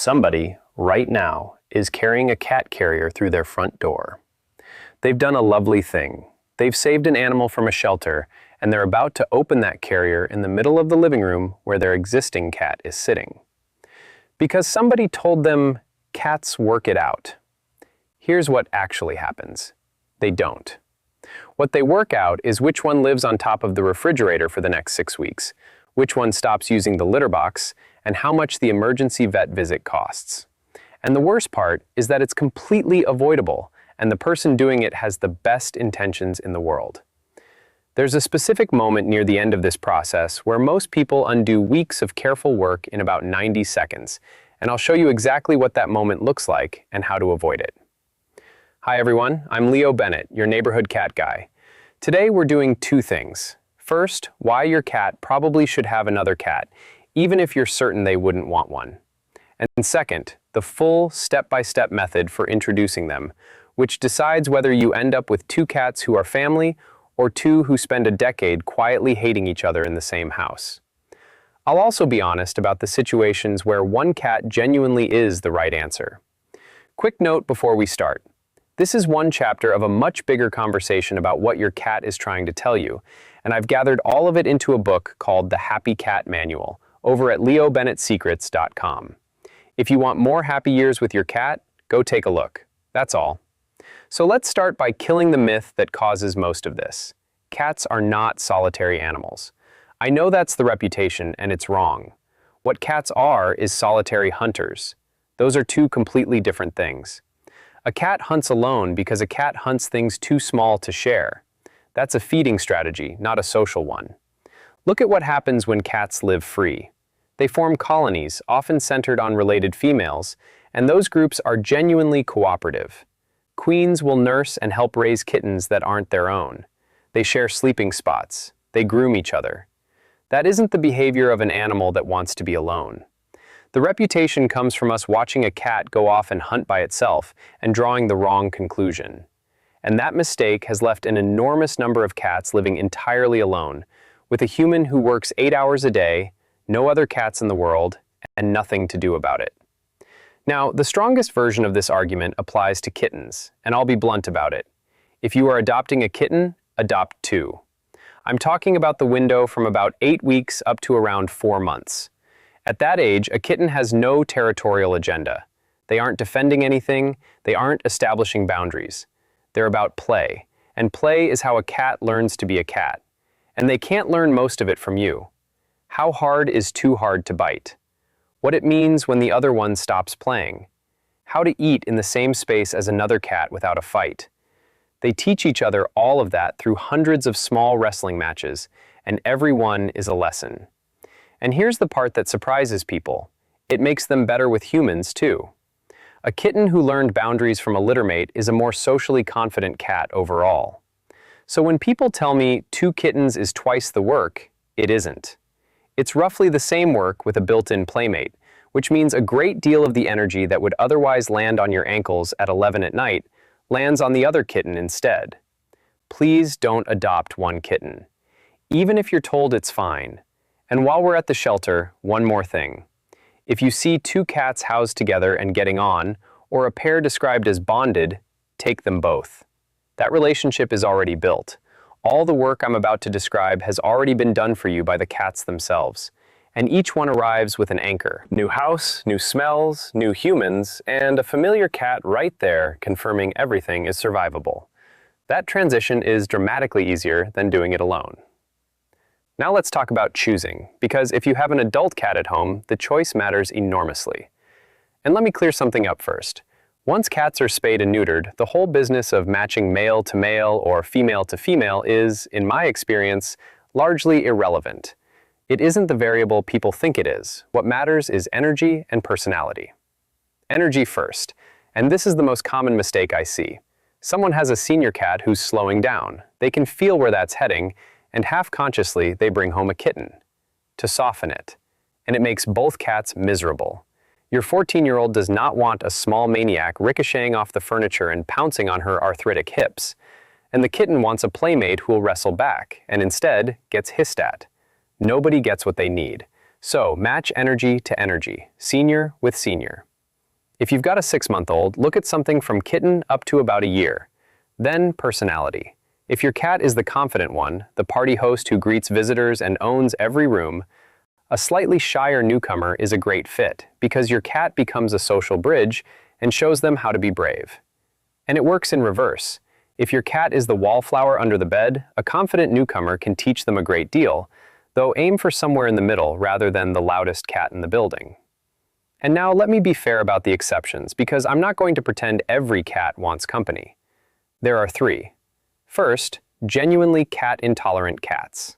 Somebody, right now, is carrying a cat carrier through their front door. They've done a lovely thing. They've saved an animal from a shelter, and they're about to open that carrier in the middle of the living room where their existing cat is sitting. Because somebody told them, cats work it out. Here's what actually happens. They don't. What they work out is which one lives on top of the refrigerator for the next 6 weeks, which one stops using the litter box, and how much the emergency vet visit costs. And the worst part is that it's completely avoidable, and the person doing it has the best intentions in the world. There's a specific moment near the end of this process where most people undo weeks of careful work in about 90 seconds, and I'll show you exactly what that moment looks like and how to avoid it. Hi everyone, I'm Leo Bennett, your neighborhood cat guy. Today we're doing 2 things. First, why your cat probably should have another cat, even if you're certain they wouldn't want one. And second, the full step-by-step method for introducing them, which decides whether you end up with 2 cats who are family or 2 who spend a decade quietly hating each other in the same house. I'll also be honest about the situations where 1 cat genuinely is the right answer. Quick note before we start. This is one chapter of a much bigger conversation about what your cat is trying to tell you, and I've gathered all of it into a book called The Happy Cat Manual over at leobennettsecrets.com. If you want more happy years with your cat, go take a look. That's all. So let's start by killing the myth that causes most of this. Cats are not solitary animals. I know that's the reputation, and it's wrong. What cats are is solitary hunters. Those are 2 completely different things. A cat hunts alone because a cat hunts things too small to share. That's a feeding strategy, not a social one. Look at what happens when cats live free. They form colonies, often centered on related females, and those groups are genuinely cooperative. Queens will nurse and help raise kittens that aren't their own. They share sleeping spots. They groom each other. That isn't the behavior of an animal that wants to be alone. The reputation comes from us watching a cat go off and hunt by itself and drawing the wrong conclusion. And that mistake has left an enormous number of cats living entirely alone, with a human who works 8 hours a day, no other cats in the world, and nothing to do about it. Now, the strongest version of this argument applies to kittens, and I'll be blunt about it. If you are adopting a kitten, adopt 2. I'm talking about the window from about 8 weeks up to around 4 months. At that age, a kitten has no territorial agenda. They aren't defending anything, they aren't establishing boundaries. They're about play, and play is how a cat learns to be a cat. And they can't learn most of it from you. How hard is too hard to bite? What it means when the other one stops playing. How to eat in the same space as another cat without a fight. They teach each other all of that through hundreds of small wrestling matches, and every one is a lesson. And here's the part that surprises people. It makes them better with humans, too. A kitten who learned boundaries from a littermate is a more socially confident cat overall. So when people tell me 2 kittens is twice the work, it isn't. It's roughly the same work with a built-in playmate, which means a great deal of the energy that would otherwise land on your ankles at 11 at night lands on the other kitten instead. Please don't adopt 1 kitten, even if you're told it's fine. And while we're at the shelter, one more thing. If you see 2 cats housed together and getting on, or a pair described as bonded, take them both. That relationship is already built. All the work I'm about to describe has already been done for you by the cats themselves, and each one arrives with an anchor. New house, new smells, new humans, and a familiar cat right there confirming everything is survivable. That transition is dramatically easier than doing it alone. Now let's talk about choosing, because if you have an adult cat at home, the choice matters enormously. And let me clear something up first. Once cats are spayed and neutered, the whole business of matching male to male or female to female is, in my experience, largely irrelevant. It isn't the variable people think it is. What matters is energy and personality. Energy first, and this is the most common mistake I see. Someone has a senior cat who's slowing down. They can feel where that's heading, and half-consciously they bring home a kitten to soften it, and it makes both cats miserable. Your 14-year-old does not want a small maniac ricocheting off the furniture and pouncing on her arthritic hips, and the kitten wants a playmate who will wrestle back, and instead gets hissed at. Nobody gets what they need. So match energy to energy, senior with senior. If you've got a 6-month-old, look at something from kitten up to about a year. Then personality. If your cat is the confident one, the party host who greets visitors and owns every room, a slightly shyer newcomer is a great fit because your cat becomes a social bridge and shows them how to be brave. And it works in reverse. If your cat is the wallflower under the bed, a confident newcomer can teach them a great deal, though aim for somewhere in the middle rather than the loudest cat in the building. And now let me be fair about the exceptions, because I'm not going to pretend every cat wants company. There are 3. First, genuinely cat-intolerant cats.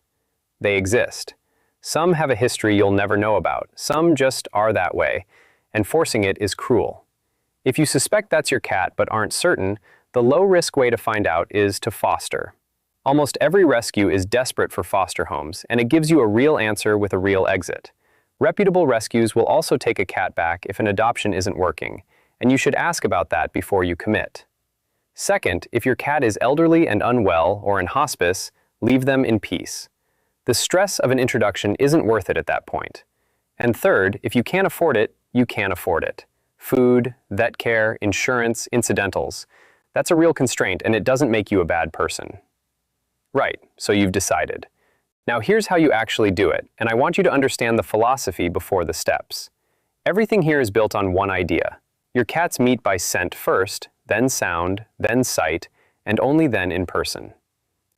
They exist. Some have a history you'll never know about, some just are that way, and forcing it is cruel. If you suspect that's your cat but aren't certain, the low-risk way to find out is to foster. Almost every rescue is desperate for foster homes, and it gives you a real answer with a real exit. Reputable rescues will also take a cat back if an adoption isn't working, and you should ask about that before you commit. Second, if your cat is elderly and unwell or in hospice, leave them in peace. The stress of an introduction isn't worth it at that point. And third, if you can't afford it, you can't afford it. Food, vet care, insurance, incidentals. That's a real constraint, and it doesn't make you a bad person. Right, so you've decided. Now here's how you actually do it, and I want you to understand the philosophy before the steps. Everything here is built on one idea. Your cats meet by scent first, then sound, then sight, and only then in person.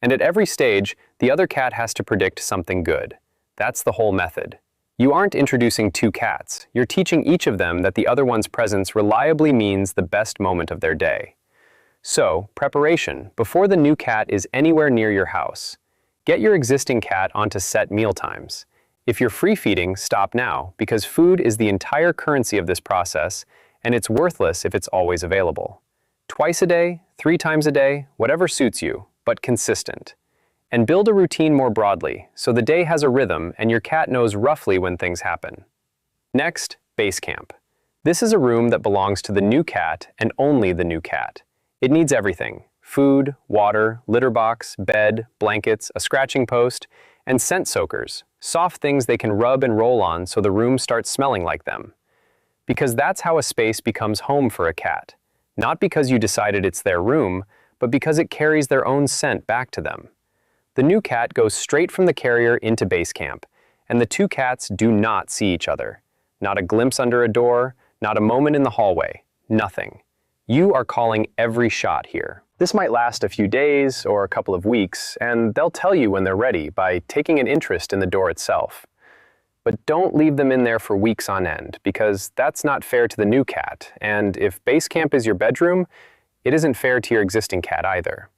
And at every stage, the other cat has to predict something good. That's the whole method. You aren't introducing 2 cats, you're teaching each of them that the other one's presence reliably means the best moment of their day. So, preparation, before the new cat is anywhere near your house. Get your existing cat onto set meal times. If you're free feeding, stop now, because food is the entire currency of this process, and it's worthless if it's always available. Twice a day, 3 times a day, whatever suits you, but consistent. And build a routine more broadly, so the day has a rhythm and your cat knows roughly when things happen. Next, base camp. This is a room that belongs to the new cat and only the new cat. It needs everything: food, water, litter box, bed, blankets, a scratching post, and scent soakers, soft things they can rub and roll on so the room starts smelling like them. Because that's how a space becomes home for a cat. Not because you decided it's their room, but because it carries their own scent back to them. The new cat goes straight from the carrier into base camp, and the 2 cats do not see each other. Not a glimpse under a door, not a moment in the hallway, nothing. You are calling every shot here. This might last a few days or a couple of weeks, and they'll tell you when they're ready by taking an interest in the door itself. But don't leave them in there for weeks on end, because that's not fair to the new cat, and if base camp is your bedroom, it isn't fair to your existing cat either.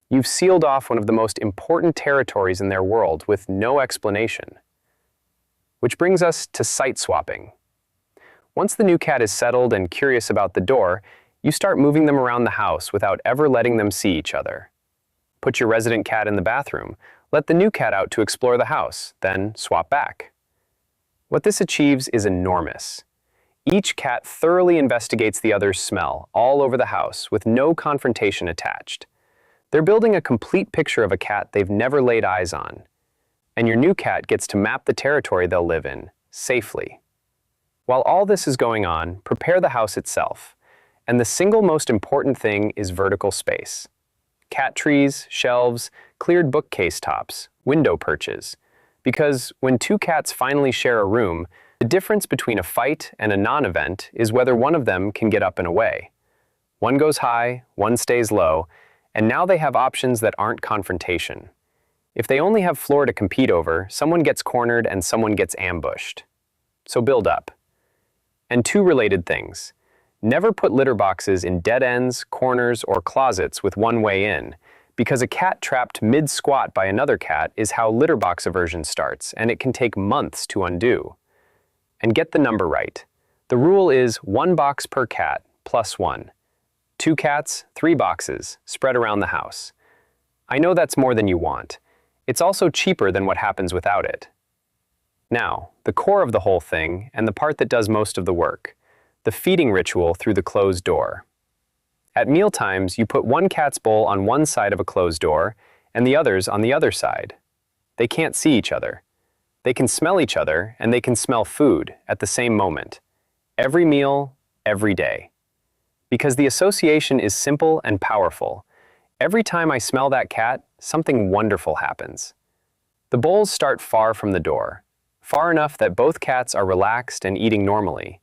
You've sealed off one of the most important territories in their world with no explanation. Which brings us to site swapping. Once the new cat is settled and curious about the door, you start moving them around the house without ever letting them see each other. Put your resident cat in the bathroom, let the new cat out to explore the house, then swap back. What this achieves is enormous. Each cat thoroughly investigates the other's smell all over the house with no confrontation attached. They're building a complete picture of a cat they've never laid eyes on. And your new cat gets to map the territory they'll live in, safely. While all this is going on, prepare the house itself. And the single most important thing is vertical space. Cat trees, shelves, cleared bookcase tops, window perches. Because when 2 cats finally share a room, the difference between a fight and a non-event is whether one of them can get up and away. One goes high, one stays low, and now they have options that aren't confrontation. If they only have floor to compete over, someone gets cornered and someone gets ambushed. So build up. And 2 related things. Never put litter boxes in dead ends, corners, or closets with one way in, because a cat trapped mid-squat by another cat is how litter box aversion starts, and it can take months to undo. And get the number right. The rule is 1 box per cat, plus 1. 2 cats, 3 boxes, spread around the house. I know that's more than you want. It's also cheaper than what happens without it. Now, the core of the whole thing, and the part that does most of the work, the feeding ritual through the closed door. At mealtimes, you put one cat's bowl on one side of a closed door, and the others on the other side. They can't see each other. They can smell each other, and they can smell food at the same moment. Every meal, every day. Because the association is simple and powerful. Every time I smell that cat, something wonderful happens. The bowls start far from the door, far enough that both cats are relaxed and eating normally.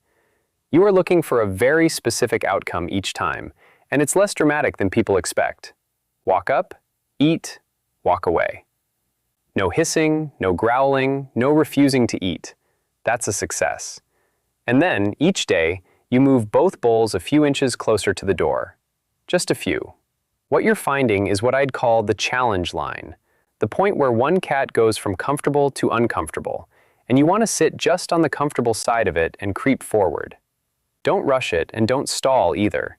You are looking for a very specific outcome each time, and it's less dramatic than people expect. Walk up, eat, walk away. No hissing, no growling, no refusing to eat. That's a success. And then, each day, you move both bowls a few inches closer to the door. Just a few. What you're finding is what I'd call the challenge line, the point where one cat goes from comfortable to uncomfortable, and you want to sit just on the comfortable side of it and creep forward. Don't rush it and don't stall either.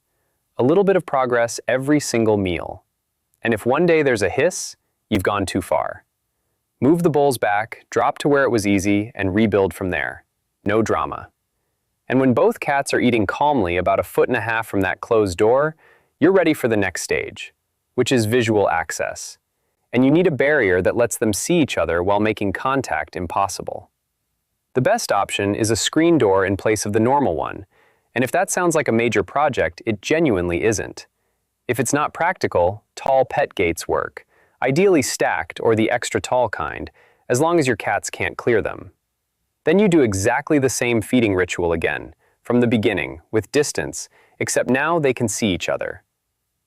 A little bit of progress every single meal. And if one day there's a hiss, you've gone too far. Move the bowls back, drop to where it was easy, and rebuild from there. No drama. And when both cats are eating calmly about 1.5 feet from that closed door, you're ready for the next stage, which is visual access. And you need a barrier that lets them see each other while making contact impossible. The best option is a screen door in place of the normal one, and if that sounds like a major project, it genuinely isn't. If it's not practical, tall pet gates work, ideally stacked or the extra tall kind, as long as your cats can't clear them. Then you do exactly the same feeding ritual again, from the beginning, with distance, except now they can see each other.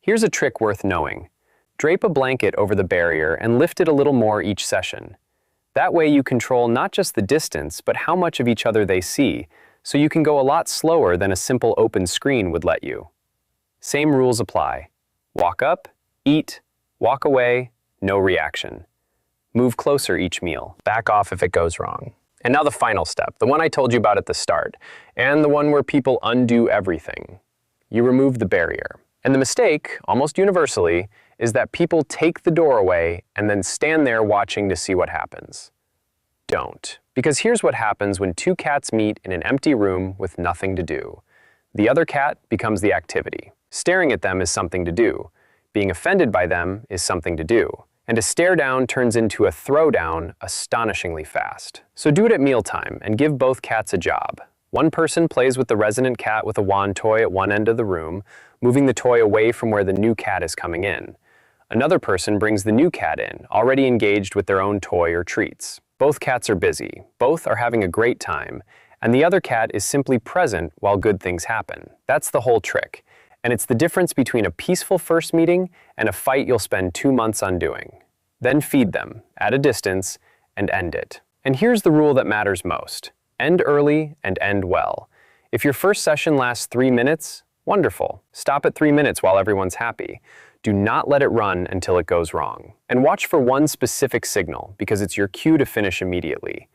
Here's a trick worth knowing. Drape a blanket over the barrier and lift it a little more each session. That way you control not just the distance, but how much of each other they see, so you can go a lot slower than a simple open screen would let you. Same rules apply. Walk up, eat, walk away, no reaction. Move closer each meal. Back off if it goes wrong. And now the final step, the one I told you about at the start, and the one where people undo everything. You remove the barrier. And the mistake, almost universally, is that people take the door away and then stand there watching to see what happens. Don't. Because here's what happens when two cats meet in an empty room with nothing to do. The other cat becomes the activity. Staring at them is something to do. Being offended by them is something to do. And a stare down turns into a throw down astonishingly fast. So do it at mealtime and give both cats a job. One person plays with the resident cat with a wand toy at one end of the room, moving the toy away from where the new cat is coming in. Another person brings the new cat in, already engaged with their own toy or treats. Both cats are busy, both are having a great time, and the other cat is simply present while good things happen. That's the whole trick. And it's the difference between a peaceful first meeting and a fight you'll spend 2 months undoing. Then feed them, at a distance, and end it. And here's the rule that matters most. End early and end well. If your first session lasts 3 minutes, wonderful. Stop at 3 minutes while everyone's happy. Do not let it run until it goes wrong. And watch for one specific signal, because it's your cue to finish immediately.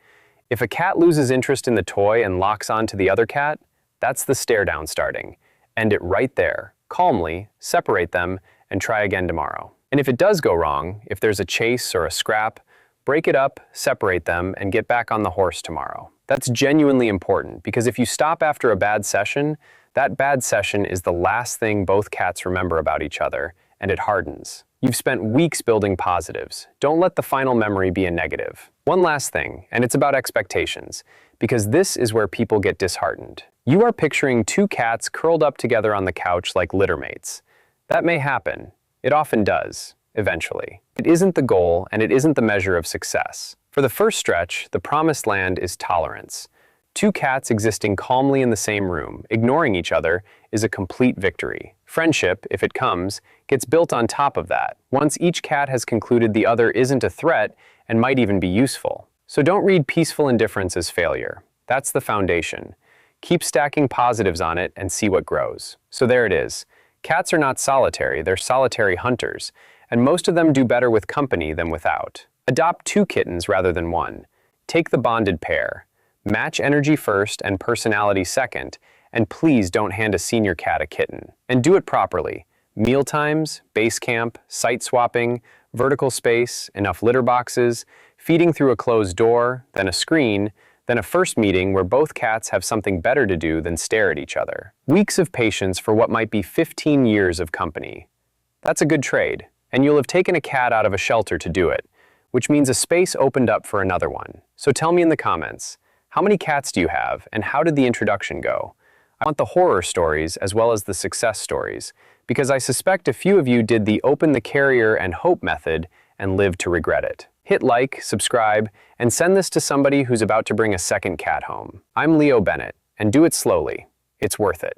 If a cat loses interest in the toy and locks on to the other cat, that's the stare down starting. End it right there, calmly, separate them, and try again tomorrow. And if it does go wrong, if there's a chase or a scrap, break it up, separate them, and get back on the horse tomorrow. That's genuinely important, because if you stop after a bad session, that bad session is the last thing both cats remember about each other, and it hardens. You've spent weeks building positives. Don't let the final memory be a negative. One last thing, and it's about expectations, because this is where people get disheartened. You are picturing two cats curled up together on the couch like littermates. That may happen. It often does, eventually. It isn't the goal, and it isn't the measure of success. For the first stretch, the promised land is tolerance. Two cats existing calmly in the same room, ignoring each other, is a complete victory. Friendship, if it comes, gets built on top of that, once each cat has concluded the other isn't a threat and might even be useful. So don't read peaceful indifference as failure. That's the foundation. Keep stacking positives on it and see what grows. So there it is. Cats are not solitary, they're solitary hunters, and most of them do better with company than without. Adopt 2 kittens rather than 1. Take the bonded pair. Match energy first and personality second, and please don't hand a senior cat a kitten. And do it properly. Meal times, base camp, site swapping, vertical space, enough litter boxes, feeding through a closed door, then a screen, then a first meeting where both cats have something better to do than stare at each other. Weeks of patience for what might be 15 years of company. That's a good trade, and you'll have taken a cat out of a shelter to do it, which means a space opened up for another one. So tell me in the comments, how many cats do you have, and how did the introduction go? I want the horror stories as well as the success stories, because I suspect a few of you did the open the carrier and hope method and lived to regret it. Hit like, subscribe, and send this to somebody who's about to bring a second cat home. I'm Leo Bennett, and do it slowly. It's worth it.